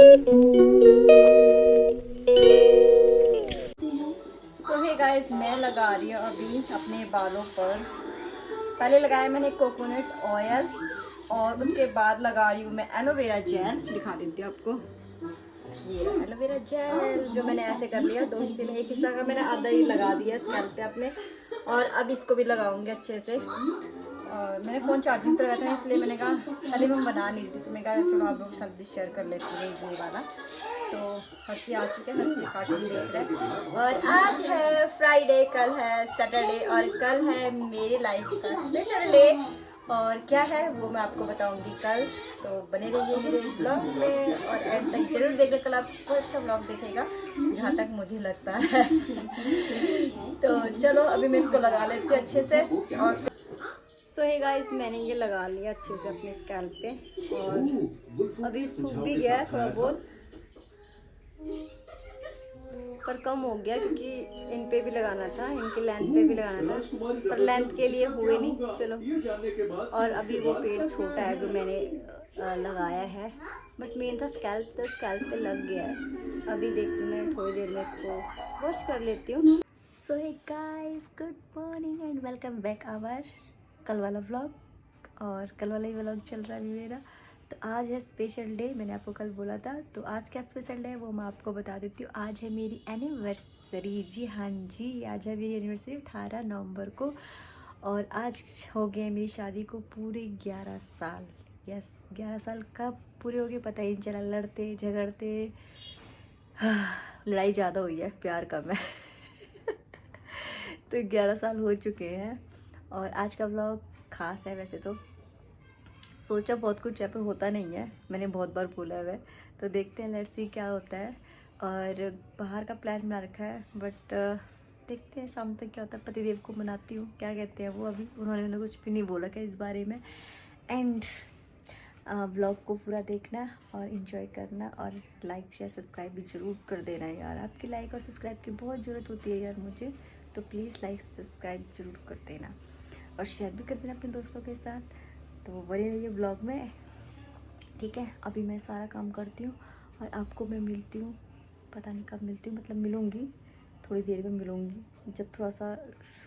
सो hey guys, मैं लगा रही हूँ अभी अपने बालों पर। पहले लगाया मैंने कोकोनट ऑयल और उसके बाद लगा रही हूँ मैं एलोवेरा जेल। दिखा देती हूँ आपको, ये रहा एलोवेरा जेल जो मैंने ऐसे कर लिया दो हिस्से में। एक हिस्सा का मैंने आधा ही लगा दिया स्कैल्प पे अपने, और अब इसको भी लगाऊंगी अच्छे से। और मैंने फ़ोन चार्जिंग पर लगाया था, इसलिए मैंने कहा पहले मैं बना नहीं रही थी, तो मैं कहा चलो आप लोग के साथ भी शेयर कर लेती हूँ ये वाला। तो हर्षी आ चुके हैं, हर्षी कार्टून देख रहे हैं। और आज है फ्राइडे, कल है सैटरडे और कल है मेरी लाइफ का स्पेशल डे। और क्या है वो मैं आपको बताऊंगी कल, तो बने रहिए मेरे ब्लॉग में और एंड तक जरूर देखिए। कल आपको अच्छा ब्लॉग दिखेगा जहाँ तक मुझे लगता है। तो चलो अभी मैं इसको लगा लेती हूँ अच्छे से। और सो हे गाइस, मैंने ये लगा लिया अच्छे से अपने स्कैल्प पे और अभी सूख भी गया है थोड़ा बहुत, पर कम हो गया क्योंकि इन पे भी लगाना था, इनके लेंथ पे भी लगाना था, पर लेंथ के लिए हुए नहीं। चलो, और अभी वो पेड़ छोटा है जो मैंने लगाया है, बट मेन था स्कैल्प, तो स्कैल्प पे लग गया है। अभी देखती हूँ मैं थोड़ी देर में इसको वॉश कर लेती हूँ। So hey guys, good morning and welcome back our कल वाला व्लॉग। और कल वाला ही व्लॉग चल रहा है अभी मेरा। तो आज है स्पेशल डे, मैंने आपको कल बोला था। तो आज क्या स्पेशल डे है वो मैं आपको बता देती हूँ। आज है मेरी एनिवर्सरी। जी हाँ जी, आज है मेरी एनिवर्सरी 18 नवंबर को। और आज हो गए मेरी शादी को पूरे 11 साल। यस, 11 साल कब पूरे हो गए पता ही नहीं चला। लड़ते झगड़ते, लड़ाई ज़्यादा हुई है, प्यार कम है। तो 11 साल हो चुके हैं। और आज का व्लॉग खास है वैसे तो। सोचा बहुत कुछ है पर होता नहीं है, मैंने बहुत बार बोला है। तो देखते हैं, लेट्स सी क्या होता है। और बाहर का प्लान बना रखा है, बट देखते हैं शाम तक क्या होता है। पतिदेव को मनाती हूँ, क्या कहते हैं वो, अभी उन्होंने कुछ भी नहीं बोला क्या इस बारे में। एंड व्लॉग को पूरा देखना और इन्जॉय करना, और लाइक शेयर सब्सक्राइब भी ज़रूर कर देना यार। आपकी लाइक और सब्सक्राइब की बहुत ज़रूरत होती है यार मुझे, तो प्लीज़ लाइक सब्सक्राइब ज़रूर कर देना और शेयर भी कर देना अपने दोस्तों के साथ। तो बने रहिए ब्लॉग में, ठीक है। अभी मैं सारा काम करती हूँ और आपको मैं मिलती हूँ, पता नहीं कब मिलती हूँ, मतलब मिलूँगी थोड़ी देर में मिलूँगी, जब थोड़ा सा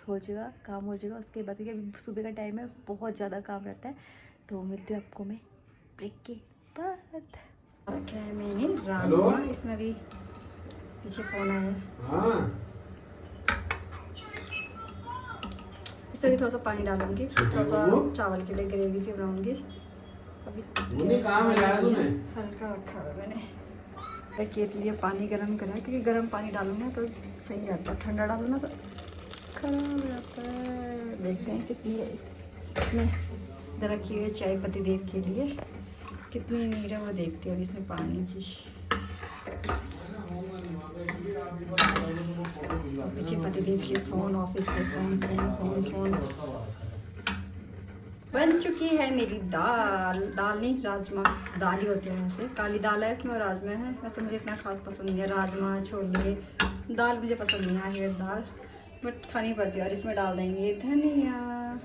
हो जाएगा काम हो जाएगा उसके बाद, क्योंकि अभी सुबह का टाइम है, बहुत ज़्यादा काम रहता है। तो मिलती हूँ आपको मैं ब्रेक के बाद। रखा है मैंने राजमा, इसमें भी पीछे फ़ोन आया है। इसमें भी थोड़ा सा पानी डालूंगी, थोड़ा सा चावल के लिए ग्रेवी सी बनाऊंगी। अभी हल्का रखा है मैंने केतली लिए पानी गर्म करा है, क्योंकि गर्म पानी डालूँ ना तो सही रहता है, ठंडा डालूँ ना तो खराब हो जाता है। देखते हैं कितनी है इसमें इधर रखी हुई है चाय पत्ती देव के लिए, कितनी नीड है वो देखते हैं इसमें पानी की। पीछे पतिदेव के फ़ोन, ऑफिस के फ़ोन फ़ोन फ़ोन फ़ोन। बन चुकी है मेरी दाल, दाल नहीं राजमा, दाल ही होते हैं वैसे। काली दाल है इसमें और राजमा है। वैसे मुझे इतना खास पसंद नहीं है राजमा छोले, दाल मुझे पसंद नहीं है, ये दाल बट खानी पड़ती है। और इसमें डाल देंगे धनिया,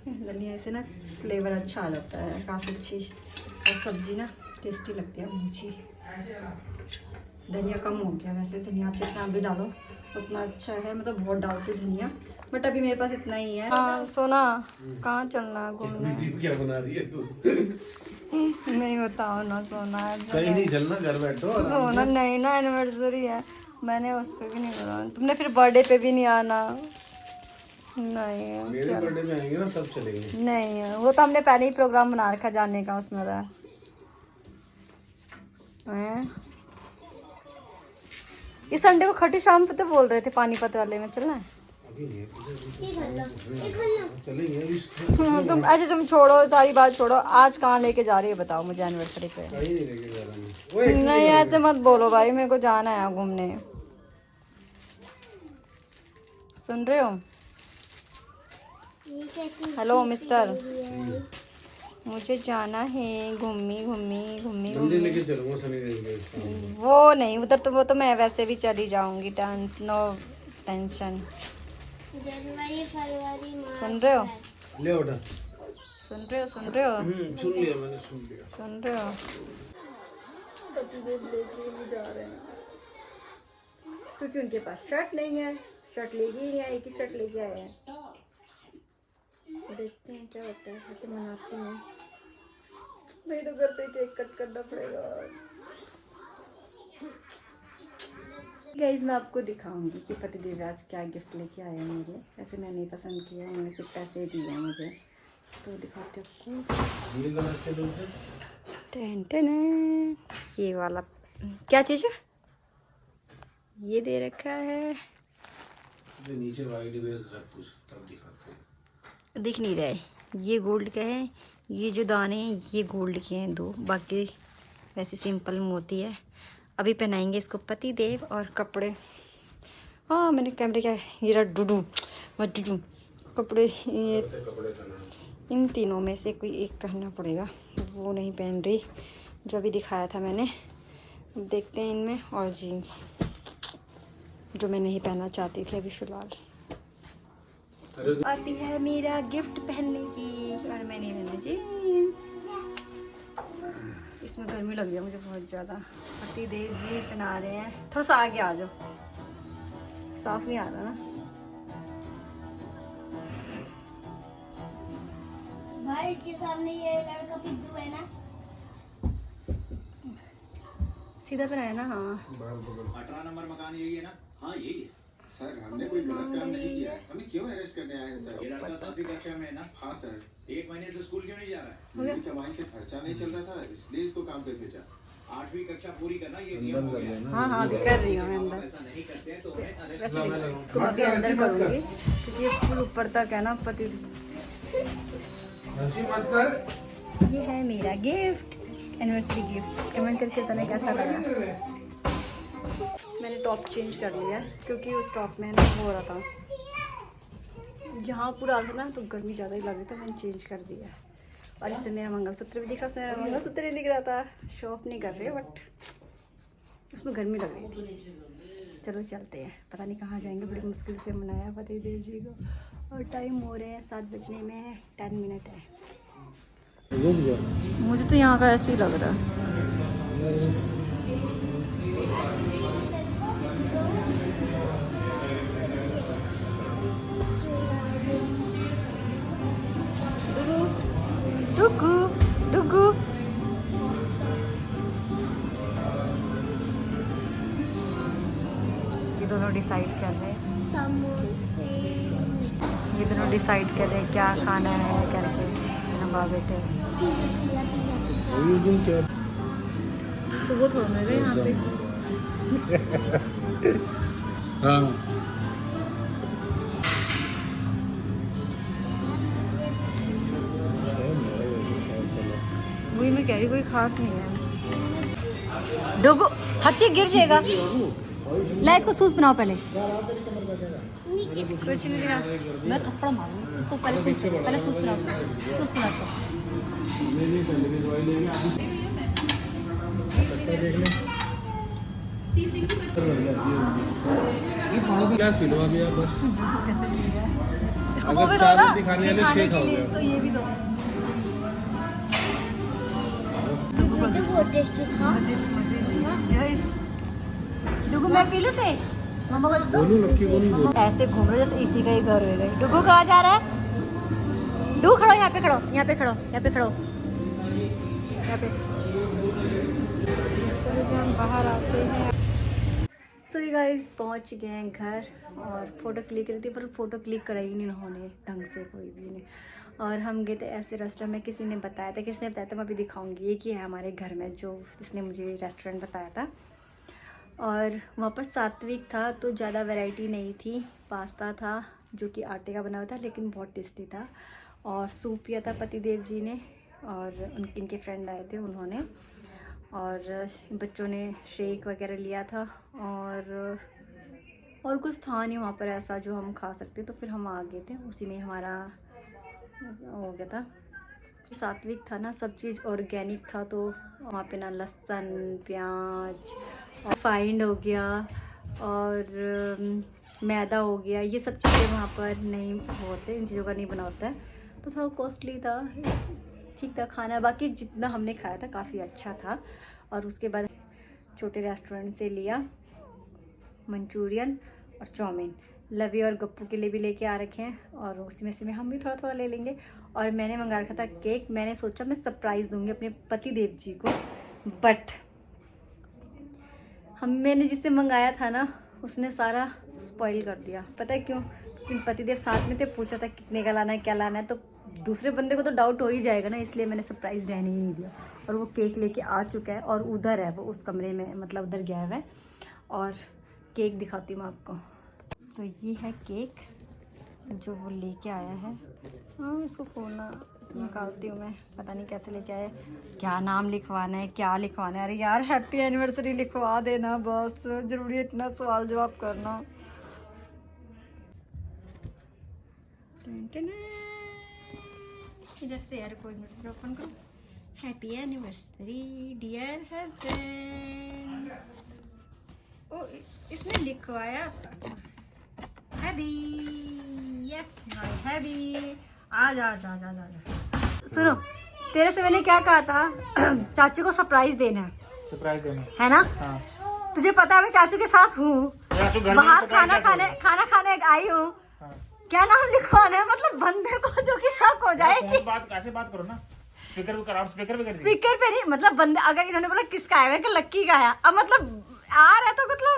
धनिया से ना फ्लेवर अच्छा आ जाता है, काफ़ी अच्छी, और सब्ज़ी ना टेस्टी लगती है मुझे। धनिया कम हो गया वैसे, धनिया आप जितना भी डालो उतना अच्छा है, मतलब बहुत डालती धनिया, बट अभी मेरे पास इतना ही है। हाँ सोना, कहाँ चलना है घूमने? क्या बना रही है तू? नहीं बताओ ना सोना, कहीं नहीं चलना, घर बैठो सोना। नहीं ना, एनिवर्सरी है, मैंने उस पर भी नहीं बोला। तुमने फिर बर्थडे पे भी नहीं आना। नहीं मेरे बर्थडे में आएंगे ना तब चलेंगे। नहीं, वो तो हमने पहले ही प्रोग्राम बना रखा जाने का, उसमें था। इस संडे को खट्टी शाम पे तो बोल रहे थे पानीपत वाले में चलना है। तुम ऐसे तुम छोड़ो, सारी बात छोड़ो, आज कहाँ लेके जा रही है बताओ मुझे एनिवर्सरी पे? नहीं ऐसे मत बोलो भाई, मेरे को जाना है घूमने, सुन रहे हो? हेलो मिस्टर, मुझे जाना है घूमी घूमी घूमी लेके चलूंगा शनि देव। वो नहीं उधर, तो वो तो मैं वैसे भी चली जाऊंगी, नो टेंशन। जनवरी फरवरी मार्च, सुन रहे हो? ले उठा, सुन रहे हो? सुन रहे हो? सुन लिया मैंने, सुन लिया। सुन रहे हो? पतिदेव लेके नहीं जा रहे हैं क्योंकि उनके पास शर्ट नहीं है। शर्ट लेके ही नहीं आए, एक ही शर्ट लेके आए हैं। देखते हैं क्या होता है, ऐसे मनाती हूँ, नहीं तो घर पे केक कट करना पड़ेगा। गाइस मैं आपको दिखाऊंगी कि पतिदेव आज क्या गिफ्ट लेके आए हैं मेरे लिए। वैसे मैं नहीं पसंद किया, उन्होंने सिर्फ पैसे दिए हैं मुझे, तो दिखाते आपको। ये कलर के दोगे? टेन टेन, ये वाला क्या चीज़ है? ये दे रखा है, ये नीचे वाइट बेस रख कुछ तब दिखाते हैं। दिख नहीं रहा है। ये गोल्ड का है, ये जो दाने हैं ये गोल्ड के हैं 2, बाकी वैसे सिंपल मोती है। अभी पहनाएंगे इसको पतिदेव। और कपड़े, हाँ मैंने कैमरे क्या ये रहा डूडू कपड़े, ये कपड़े का नाम इन तीनों में से कोई एक पहनना पड़ेगा। वो नहीं पहन रही जो अभी दिखाया था मैंने। अब देखते हैं इनमें। और जीन्स जो मैं नहीं पहनना चाहती थी अभी फ़िलहाल। आती है मेरा गिफ्ट पहनने की, और मैंने पहना जीन्स। इसमें गर्मी लग रही है मुझे बहुत ज़्यादा। पतिदेव जी पहना रहे हैं। थोड़ा सा आगे आ जाओ, साफ नहीं आ रहा ना। भाई इसके सामने ये लड़का पिद्दू है ना, सीधा पहनाया ना। हाँ 18 नंबर मकान यही है ना? हाँ यही है सर, हमने कोई गलत काम नहीं किया है। हमें क्यों अरेस्ट करने आए हैं सर? ये लड़का 7वीं कक्षा में है ना? हाँ सर, 1 महीने से स्कूल क्यों नहीं जा रहा है? मेरी कमाई से खर्चा नहीं चल रहा था, इसलिए इसको काम पे भेजा। 8वीं कक्षा पूरी करना ये नियम हो गया है। हाँ हाँ अभी कर रही हूँ मैं अंदर। ऐसा नहीं करते हैं तो उन्हें अरेस्ट वैसे तो अभी अंदर करूँगी क्योंकि ये फुल ऊपर तक है ना। पति हंसी मत कर। ये है मेरा गिफ्ट, एनिवर्सरी गिफ्ट। कमेंट करके बताना कैसा लगा। मैंने टॉप चेंज कर लिया क्योंकि उस टॉप में ना हो रहा था, यहाँ पूरा आ गया ना तो गर्मी ज़्यादा ही लग रही, तो मैंने चेंज कर दिया। और इससे मेरा मंगलसूत्र भी दिख रहा था, मेरा मंगलसूत्र नहीं दिख रहा था। शॉप नहीं कर रहे बट उसमें गर्मी लग रही थी। चलो चलते हैं, पता नहीं कहाँ जाएंगे। बड़ी मुश्किल से मनाया पतिदेव जी को, और टाइम हो रहे हैं 7 बजने में 10 मिनट है। मुझे तो यहाँ का ऐसे ही लग रहा है। डुगू डुगू ये दोनों डिसाइड कर रहे हैं। समोसे। ये दोनों डिसाइड कर रहे हैं क्या खाना है करके। नवा बेटे तो वो थोड़ा ना यहाँ पे। हाँ वही मैं कह रही, कोई खास नहीं है। डोगो हर्षी गिर जाएगा। ला इसको सूज बनाओ पहले। कुछ नहीं दिखा, मैं थप्पड़ मारूंगी इसको। पहले सूज बनाओ, सूज बनाओ। क्या पी लो अभी आप बस। इसको वो भी दो ना, दिखाने वाले खाने छह के लिए, खाओगे। तो ये भी दो। तो बहुत टेस्टी था। डुगू मैं पी लूं से? मम्मा को बोलू लक्की को नहीं बोलू। ऐसे घूम रहे जैसे इसी का ही घर है। डुगू कहाँ जा रहा है? डुगू खड़ो, यहाँ पे खड़ो, यहाँ पे खड़ो, यहाँ पे खड़ो, यहाँ पे। चलो जी हम बाहर आते हैं। सो गाइस पहुँच गए हैं घर, और फ़ोटो क्लिक करी थी पर फ़ोटो क्लिक कराई नहीं उन्होंने ढंग से, कोई भी नहीं। और हम गए थे ऐसे रेस्टोरेंट में, किसी ने बताया था, किसने बताया था मैं अभी दिखाऊंगी। एक ही है हमारे घर में जो जिसने मुझे रेस्टोरेंट बताया था। और वहाँ पर सात्विक था तो ज़्यादा वैरायटी नहीं थी। पास्ता था जो कि आटे का बना हुआ था लेकिन बहुत टेस्टी था। और सूप पिया था पतिदेव जी ने, और इनके फ्रेंड आए थे उन्होंने, और बच्चों ने शेक वगैरह लिया था। और कुछ था नहीं वहाँ पर ऐसा जो हम खा सकते, तो फिर हम आ गए थे, उसी में हमारा हो गया था। सात्विक था ना, सब चीज़ ऑर्गेनिक था, तो वहाँ पे ना लहसुन प्याज और फाइंड हो गया और मैदा हो गया, ये सब चीज़ें वहाँ पर नहीं होते, इन चीज़ों का नहीं बना होता है, तो थोड़ा कॉस्टली था। ठीक था खाना, बाकी जितना हमने खाया था काफ़ी अच्छा था। और उसके बाद छोटे रेस्टोरेंट से लिया मंचूरियन और चाउमीन। लवी और गप्पू के लिए भी लेके आ रखे हैं और उसमें से हम भी थोड़ा थोड़ा ले लेंगे। और मैंने मंगा रखा था केक। मैंने सोचा मैं सरप्राइज़ दूंगी अपने पति देव जी को, बट मैंने जिससे मंगाया था ना उसने सारा स्पॉइल कर दिया। पता है क्यों? क्योंकि पतिदेव साथ में थे, पूछा था कितने का लाना है, क्या लाना है, तो दूसरे बंदे को तो डाउट हो ही जाएगा ना, इसलिए मैंने सरप्राइज रहने ही नहीं दिया। और वो केक लेके आ चुका है और उधर है वो, उस कमरे में, मतलब उधर गया हुआ है। और केक दिखाती हूँ आपको। तो ये है केक जो वो लेके आया है। हाँ, इसको खोलना निकालती हूँ मैं, पता नहीं कैसे लेके आया, क्या नाम लिखवाना है, क्या लिखवाना है। अरे यार हैप्पी एनिवर्सरी लिखवा देना बस, जरूरी है इतना सवाल जवाब करना। इधर से यार कोई मिनट ओपन करो। Happy anniversary dear husband. Oh इसने लिखवाया, हैप्पी, यस माय हैप्पी। आजा आजा आजा आजा। सुनो, तेरे से मैंने क्या कहा था? चाचू को सरप्राइज देना है। सरप्राइज देना है ना? हाँ। तुझे पता है मैं चाचू के साथ हूँ, चाचू घर में बाहर surprise खाना खाने आई हूँ। हाँ। क्या नाम लिखवाना है? मतलब बंदे को जो कि शक हो जाए कि ऐसे बात करो ना, स्पीकर पे करो, आप स्पीकर पे कर दीजिए। स्पीकर पे नहीं, मतलब बंदे अगर इन्होंने बोला किसका है, मैं लक्की का है, अब मतलब आ रहा है तो मतलब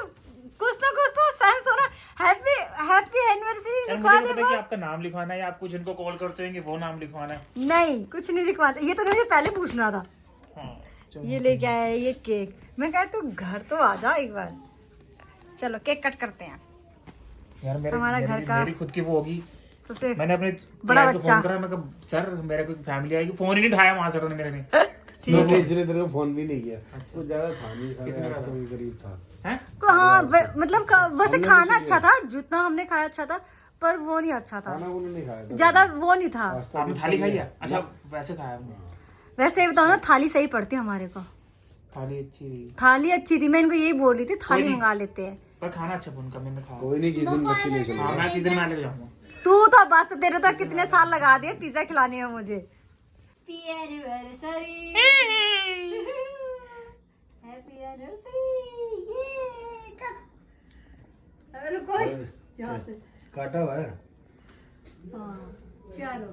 कुछ ना कुछ तो सेंस होना। हैप्पी एनिवर्सरी लिखवा दे कि बस। आपका नाम लिखवाना है या आपको जिनको कॉल करते हैं वो नाम लिखवाना है? नहीं, कुछ नहीं लिखवाना, ये तो मुझे पहले पूछना था। हाँ, चलो। ये लेके आया है ये केक। मैं कहा तू घर तो आ जा एक बार। चलो केक कट करते हैं। यार हमारा घर का मेरी खुद की वो होगी। सबसे मैंने अपने बड़ा client को बच्चा। फोन करा, मैं कहा सर मेरे को फैमिली आएगी, फोन ही नहीं उठाया वहां से उन्होंने मेरे ने। मैंने इतने देर में फोन भी नहीं किया। अच्छा। वो ज्यादा था नहीं, कितने का था? साढ़े करीब था। हैं? हाँ मतलब वैसे हमने खाना कुछ अच्छा था, जितना हमने खाया अच्छा था, पर वो नहीं अच्छा था, खाना उन्होंने नहीं खाया था। ज्यादा वो नहीं था। आपने थाली खाई है? अच्छा, वैसे खाया हमने। वैसे बताओ ना, थाली सही पड़ती हमारे को। थाली अच्छी थी, थाली अच्छी थी, मैं इनको यही बोल रही थी थाली नहीं। मंगा लेते हैं। पर खाना अच्छा उनका मैंने खाया। कोई नहीं, किस दिन बच्ची नहीं चल हाँ, मैं किस दिन मैं लेके जाऊंगा। तू तो बस, तेरे तो कितने साल लगा दिए पिज्जा खिलाने में मुझे। Happy anniversary, happy anniversary. ये कट रुको यहाँ से। काटा हुआ है। हाँ चलो,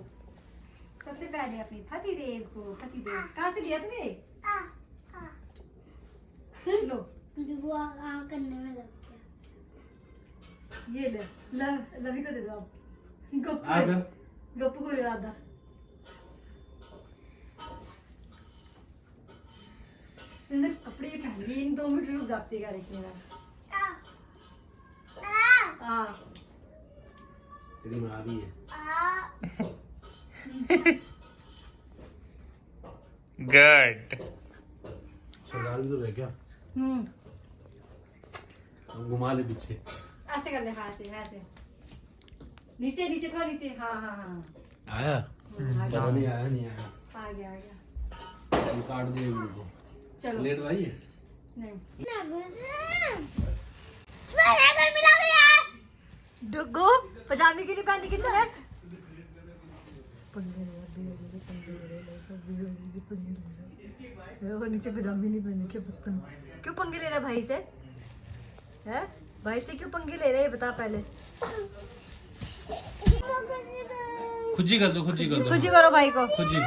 सबसे पहले अपनी पतिदेव को, पतिदेव कहाँ से लिया तूने? लो वो करने में लग गया। ये ले, लवी को दे दो आप। आगे गप्पू को दे दो आधा। मैंने कपड़े पहन लिए, इन 2 मिनट रुक जाती है हाँ। तेरी माँ भी है। गुड। सरदार भी तो रह गया। घुमा ले पीछे। ऐसे कर ले, हाँ ऐसे ऐसे, नीचे नीचे थोड़ा नीचे, हाँ हाँ हाँ आया? आ पता नहीं आया नहीं आया। गया आ गया। ये काट दिए इनको। चलो लेट रही है। नहीं डुगो, पजामे की दुकान की तरह। नीचे पजामे नहीं पहने, क्यों पंगे ले रहा भाई से? है भाई से क्यों पंगे ले रहे हैं, बता पहले। खुजी कर दो, खुजी कर दो। खुजी करो भाई को, खुजी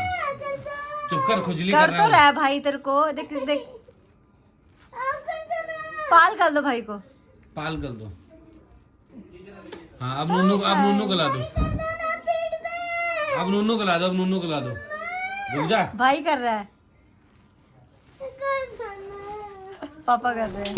चुप कर, खुजली कर कर तो रहा रहा है भाई तेरे को। देख देख, पाल कर दो भाई को, पाल कर दो। हाँ अब नूनू कला दो, अब नूनू कला दो, अब नूनू कला दो। रुक जा। भाई कर रहा है, पापा कर रहे हैं।